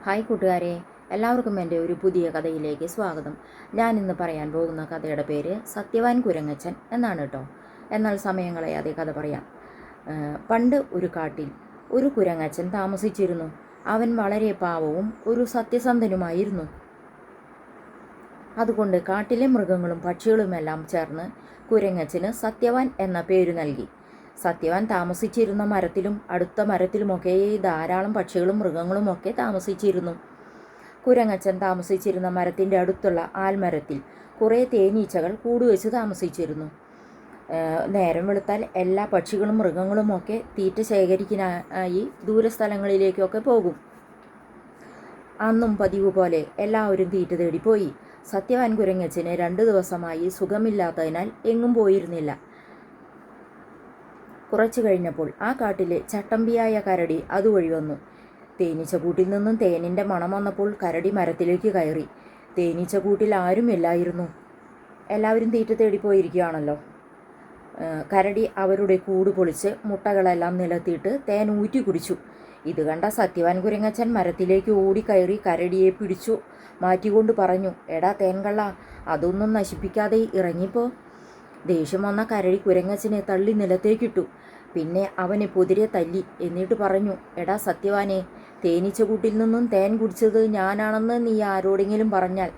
Hi കൂട്ടുകാരെ, എല്ലാവർക്കും എൻ്റെ ഒരു പുതിയ കഥയിലേക്ക് സ്വാഗതം. ഞാൻ ഇന്ന് പറയാൻ പോകുന്ന കഥയുടെ പേര് സത്യവാൻ കുരങ്ങച്ചൻ എന്നാണ് കേട്ടോ. എന്നാൽ സമയം കളയാതെ കഥ പറയാം. പണ്ട് ഒരു കാട്ടിൽ ഒരു കുരങ്ങച്ചൻ താമസിച്ചിരുന്നു. അവൻ വളരെ പാവവും ഒരു സത്യസന്ധനുമായിരുന്നു. അതുകൊണ്ട് കാട്ടിലെ മൃഗങ്ങളും പക്ഷികളുമെല്ലാം ചേർന്ന് കുരങ്ങച്ചന് സത്യവാൻ എന്ന പേര് നൽകി. സത്യവാൻ താമസിച്ചിരുന്ന മരത്തിലും അടുത്ത മരത്തിലുമൊക്കെ ധാരാളം പക്ഷികളും മൃഗങ്ങളുമൊക്കെ താമസിച്ചിരുന്നു. കുരങ്ങച്ചൻ താമസിച്ചിരുന്ന മരത്തിൻ്റെ അടുത്തുള്ള ആൽമരത്തിൽ കുറേ തേനീച്ചകൾ കൂടുവെച്ച് താമസിച്ചിരുന്നു. നേരം വെളുത്താൽ എല്ലാ പക്ഷികളും മൃഗങ്ങളുമൊക്കെ തീറ്റ ശേഖരിക്കാനായി ദൂരസ്ഥലങ്ങളിലേക്കൊക്കെ പോകും. അന്നും പതിവ് പോലെ എല്ലാവരും തീറ്റ തേടിപ്പോയി. സത്യവാൻ കുരങ്ങച്ചന് 2 ദിവസമായി സുഖമില്ലാത്തതിനാൽ എങ്ങും പോയിരുന്നില്ല. കുറച്ചു കഴിഞ്ഞപ്പോൾ ആ കാട്ടിലെ ചട്ടമ്പിയായ കരടി അതുവഴി വന്നു. തേനീച്ചക്കൂട്ടിൽ നിന്നും തേനിൻ്റെ മണം വന്നപ്പോൾ കരടി മരത്തിലേക്ക് കയറി. തേനീച്ചക്കൂട്ടിൽ ആരുമില്ലായിരുന്നു. എല്ലാവരും തീറ്റ തേടിപ്പോയിരിക്കുകയാണല്ലോ. കരടി അവരുടെ കൂട് പൊളിച്ച് മുട്ടകളെല്ലാം നിലത്തിയിട്ട് തേൻ ഊറ്റി കുടിച്ചു. ഇത് കണ്ട സത്യവാൻ കുരങ്ങച്ചൻ മരത്തിലേക്ക് ഓടിക്കയറി കരടിയെ പിടിച്ചു മാറ്റിക്കൊണ്ട് പറഞ്ഞു, എടാ തേൻകള്ള, അതൊന്നും നശിപ്പിക്കാതെ ഇറങ്ങിപ്പോ. ദേഷ്യം വന്ന കരടി കുരങ്ങച്ചനെ തള്ളി നിലത്തേക്കിട്ടു. പിന്നെ അവനെ പൊതിരെ തല്ലി. എന്നിട്ട് പറഞ്ഞു, എടാ സത്യവാനെ, തേനീച്ചക്കൂട്ടിൽ നിന്നും തേൻ കുടിച്ചത് ഞാനാണെന്ന് നീ ആരോടെങ്കിലും പറഞ്ഞാൽ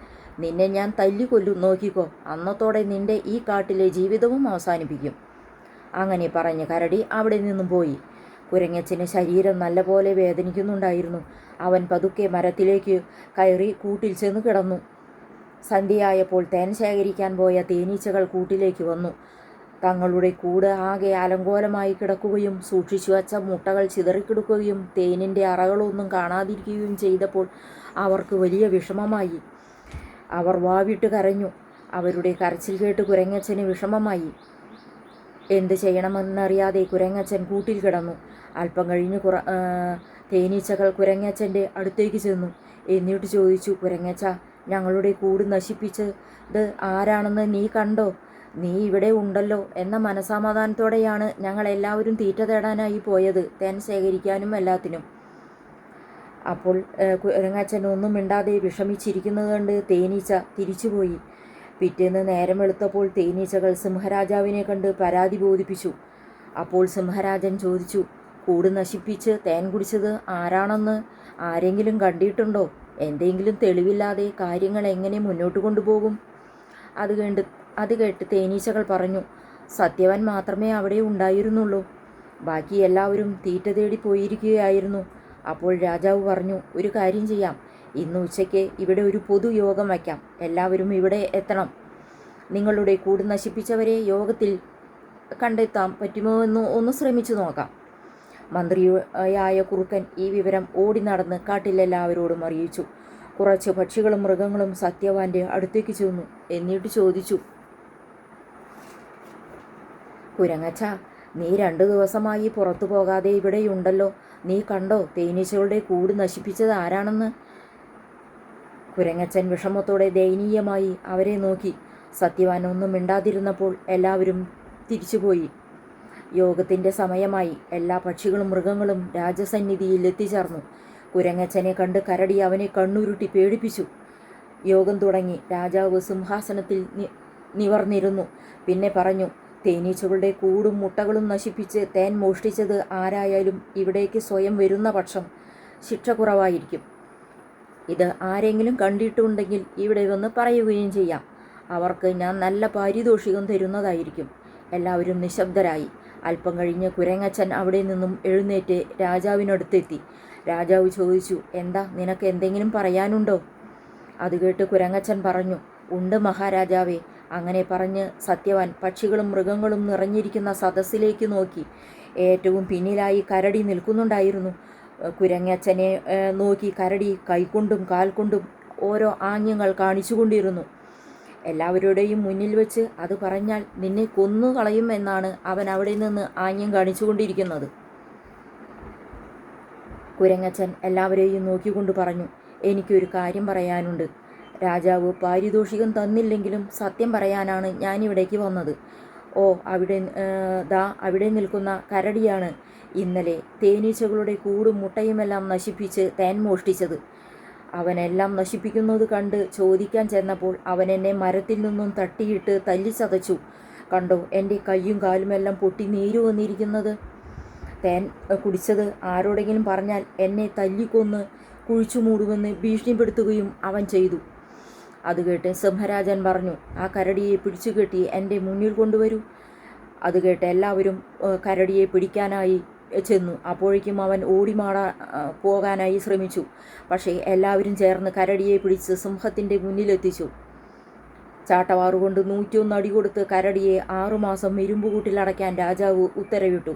നിന്നെ ഞാൻ തല്ലിക്കൊല്ലും, നോക്കിക്കോ. അന്നത്തോടെ നിന്റെ ഈ കാട്ടിലെ ജീവിതവും അവസാനിപ്പിക്കും. അങ്ങനെ പറഞ്ഞ് കരടി അവിടെ നിന്നും പോയി. കുരങ്ങച്ചന് ശരീരം നല്ലപോലെ വേദനിക്കുന്നുണ്ടായിരുന്നു. അവൻ പതുക്കെ മരത്തിലേക്ക് കയറി കൂട്ടിൽ ചെന്ന് കിടന്നു. സന്ധ്യയായപ്പോൾ തേൻ ശേഖരിക്കാൻ പോയ തേനീച്ചകൾ കൂട്ടിലേക്ക് വന്നു. തങ്ങളുടെ കൂട് ആകെ അലങ്കോലമായി കിടക്കുകയും സൂക്ഷിച്ചു വച്ച മുട്ടകൾ ചിതറിക്കിടക്കുകയും തേനിൻ്റെ അറകളൊന്നും കാണാതിരിക്കുകയും ചെയ്തപ്പോൾ അവർക്ക് വലിയ വിഷമമായി. അവർ വാവിട്ട് കരഞ്ഞു. അവരുടെ കരച്ചിൽ കേട്ട് കുരങ്ങച്ചന് വിഷമമായി. എന്ത് ചെയ്യണമെന്നറിയാതെ കുരങ്ങച്ചൻ കൂട്ടിൽ കിടന്നു. അല്പം കഴിഞ്ഞ് തേനീച്ചകൾ കുരങ്ങച്ചൻ്റെ അടുത്തേക്ക് ചെന്നു. എന്നിട്ട് ചോദിച്ചു, കുരങ്ങച്ച, ഞങ്ങളുടെ കൂട് നശിപ്പിച്ചത് ആരാണെന്ന് നീ കണ്ടോ? നീ ഇവിടെ ഉണ്ടല്ലോ എന്ന മനസമാധാനത്തോടെയാണ് ഞങ്ങൾ എല്ലാവരും തീറ്റ തേടാനായി പോയത്, തേൻ ശേഖരിക്കാനും എല്ലാത്തിനും. അപ്പോൾ കുരങ്ങച്ചൻ ഒന്നും മിണ്ടാതെ വിഷമിച്ചിരിക്കുന്നത് കണ്ട് തേനീച്ച തിരിച്ചുപോയി. പിറ്റേന്ന് നേരം വെളുത്തപ്പോൾ തേനീച്ചകൾ സിംഹരാജാവിനെ കണ്ട് പരാതി ബോധിപ്പിച്ചു. അപ്പോൾ സിംഹരാജൻ ചോദിച്ചു, കൂട് നശിപ്പിച്ച് തേൻ കുടിച്ചത് ആരാണെന്ന് ആരെങ്കിലും കണ്ടിട്ടുണ്ടോ? എന്തെങ്കിലും തെളിവില്ലാതെ കാര്യങ്ങൾ എങ്ങനെ മുന്നോട്ട് കൊണ്ടുപോകും? അത് കേട്ട് തേനീച്ചകൾ പറഞ്ഞു, സത്യവാൻ മാത്രമേ അവിടെ ഉണ്ടായിരുന്നുള്ളൂ. ബാക്കി എല്ലാവരും തീറ്റ തേടി പോയിരിക്കുകയായിരുന്നു. അപ്പോൾ രാജാവ് പറഞ്ഞു, ഒരു കാര്യം ചെയ്യാം, ഇന്ന് ഉച്ചയ്ക്ക് ഇവിടെ ഒരു പൊതുയോഗം വയ്ക്കാം. എല്ലാവരും ഇവിടെ എത്തണം. നിങ്ങളുടെ കൂട് നശിപ്പിച്ചവരെ യോഗത്തിൽ കണ്ടെത്താൻ പറ്റുമോ എന്ന് ഒന്ന് ശ്രമിച്ചു നോക്കാം. മന്ത്രിയായ കുറുക്കൻ ഈ വിവരം ഓടി നടന്ന് കാട്ടിലെല്ലാവരോടും അറിയിച്ചു. കുറച്ച് പക്ഷികളും മൃഗങ്ങളും സത്യവാൻ്റെ അടുത്തേക്ക് ചെന്നു. എന്നിട്ട് ചോദിച്ചു, കുരങ്ങച്ച, നീ 2 ദിവസമായി പുറത്തു പോകാതെ ഇവിടെയുണ്ടല്ലോ. നീ കണ്ടോ തേനീച്ചകളുടെ കൂട് നശിപ്പിച്ചത് ആരാണെന്ന്? കുരങ്ങച്ചൻ വിഷമത്തോടെ ദയനീയമായി അവരെ നോക്കി. സത്യവാൻ ഒന്നും മിണ്ടാതിരുന്നപ്പോൾ എല്ലാവരും തിരിച്ചുപോയി. യോഗത്തിൻ്റെ സമയമായി. എല്ലാ പക്ഷികളും മൃഗങ്ങളും രാജസന്നിധിയിൽ എത്തിച്ചേർന്നു. കുരങ്ങച്ചനെ കണ്ട് കരടി അവനെ കണ്ണുരുട്ടി പേടിപ്പിച്ചു. യോഗം തുടങ്ങി. രാജാവ് സിംഹാസനത്തിൽ നിവർന്നിരുന്നു. പിന്നെ പറഞ്ഞു, തേനീച്ചകളുടെ കൂടും മുട്ടകളും നശിപ്പിച്ച് തേൻ മോഷ്ടിച്ചത് ആരായാലും ഇവിടേക്ക് സ്വയം വരുന്ന പക്ഷം ശിക്ഷ കുറവായിരിക്കും. ഇത് ആരെങ്കിലും കണ്ടിട്ടുണ്ടെങ്കിൽ ഇവിടെ വന്ന് പറയുകയും ചെയ്യാം. അവർക്ക് ഞാൻ നല്ല പാരിതോഷികം തരുന്നതായിരിക്കും. എല്ലാവരും നിശബ്ദരായി. അല്പം കഴിഞ്ഞ് കുരങ്ങച്ചൻ അവിടെ നിന്നും എഴുന്നേറ്റ് രാജാവിനടുത്തെത്തി. രാജാവ് ചോദിച്ചു, എന്താ, നിനക്ക് എന്തെങ്കിലും പറയാനുണ്ടോ? അത് കേട്ട് കുരങ്ങച്ചൻ പറഞ്ഞു, ഉണ്ട് മഹാരാജാവേ. അങ്ങനെ പറഞ്ഞ് സത്യവാൻ പക്ഷികളും മൃഗങ്ങളും നിറഞ്ഞിരിക്കുന്ന സദസ്സിലേക്ക് നോക്കി. ഏറ്റവും പിന്നിലായി കരടി നിൽക്കുന്നുണ്ടായിരുന്നു. കുരങ്ങച്ചനെ നോക്കി കരടി കൈകൊണ്ടും കാൽകൊണ്ടും ഓരോ ആംഗ്യങ്ങൾ കാണിച്ചുകൊണ്ടിരുന്നു. എല്ലാവരുടെയും മുന്നിൽ വെച്ച് അത് പറഞ്ഞാൽ നിന്നെ കൊന്നു കളയും എന്നാണ് അവൻ അവിടെ നിന്ന് ആംഗ്യം കാണിച്ചുകൊണ്ടിരിക്കുന്നത്. കുരങ്ങച്ചൻ എല്ലാവരെയും നോക്കിക്കൊണ്ട് പറഞ്ഞു, എനിക്കൊരു കാര്യം പറയാനുണ്ട്. രാജാവ് പാരിതോഷികം തന്നില്ലെങ്കിലും സത്യം പറയാനാണ് ഞാനിവിടേക്ക് വന്നത്. ഓ, അവിടെ നിൽക്കുന്ന കരടിയാണ് ഇന്നലെ തേനീച്ചകളുടെ കൂടും മുട്ടയുമെല്ലാം നശിപ്പിച്ച് തേൻ മോഷ്ടിച്ചത്. അവനെല്ലാം നശിപ്പിക്കുന്നത് കണ്ട് ചോദിക്കാൻ ചെന്നപ്പോൾ അവൻ എന്നെ മരത്തിൽ നിന്നും തട്ടിയിട്ട് തല്ലിച്ചതച്ചു. കണ്ടോ, എൻ്റെ കയ്യും കാലുമെല്ലാം പൊട്ടി നീര് വന്നിരിക്കുന്നത്. തേൻ കുടിച്ചത് ആരോടെങ്കിലും പറഞ്ഞാൽ എന്നെ തല്ലിക്കൊന്ന് കുഴിച്ചു മൂടുമെന്ന് ഭീഷണിപ്പെടുത്തുകയും അവൻ ചെയ്തു. അത് കേട്ട് സിംഹരാജൻ പറഞ്ഞു, ആ കരടിയെ പിടിച്ചുകെട്ടി എൻ്റെ മുന്നിൽ കൊണ്ടുവരൂ. അത് കേട്ട് എല്ലാവരും കരടിയെ പിടിക്കാനായി ചെന്നു. അപ്പോഴേക്കും അവൻ പോകാനായി ശ്രമിച്ചു. പക്ഷേ എല്ലാവരും ചേർന്ന് കരടിയെ പിടിച്ച് സിംഹത്തിൻ്റെ മുന്നിലെത്തിച്ചു. ചാട്ടവാറുകൊണ്ട് 101 അടി കൊടുത്ത് കരടിയെ 6 മാസം ഇരുമ്പുകൂട്ടിലടയ്ക്കാൻ രാജാവ് ഉത്തരവിട്ടു.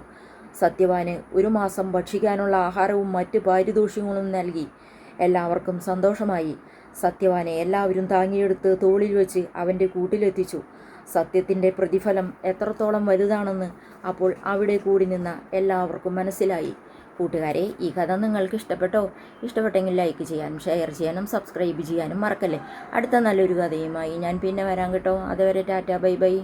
സത്യവാന് 1 മാസം ഭക്ഷിക്കാനുള്ള ആഹാരവും മറ്റ് പാരിതോഷികങ്ങളും നൽകി. എല്ലാവർക്കും സന്തോഷമായി. സത്യവാനെ എല്ലാവരും താങ്ങിയെടുത്ത് തോളിൽ വെച്ച് അവൻ്റെ കൂട്ടിലെത്തിച്ചു. സത്യത്തിൻ്റെ പ്രതിഫലം എത്രത്തോളം വലുതാണെന്ന് അപ്പോൾ അവിടെ കൂടി നിന്ന എല്ലാവർക്കും മനസ്സിലായി. കൂട്ടുകാരെ, ഈ കഥ നിങ്ങൾക്ക് ഇഷ്ടപ്പെട്ടോ? ഇഷ്ടപ്പെട്ടെങ്കിൽ ലൈക്ക് ചെയ്യാനും ഷെയർ ചെയ്യാനും സബ്സ്ക്രൈബ് ചെയ്യാനും മറക്കല്ലേ. അടുത്ത നല്ലൊരു കഥയുമായി ഞാൻ പിന്നെ വരാം കേട്ടോ. അതുവരെ ടാറ്റ, ബൈ ബൈ.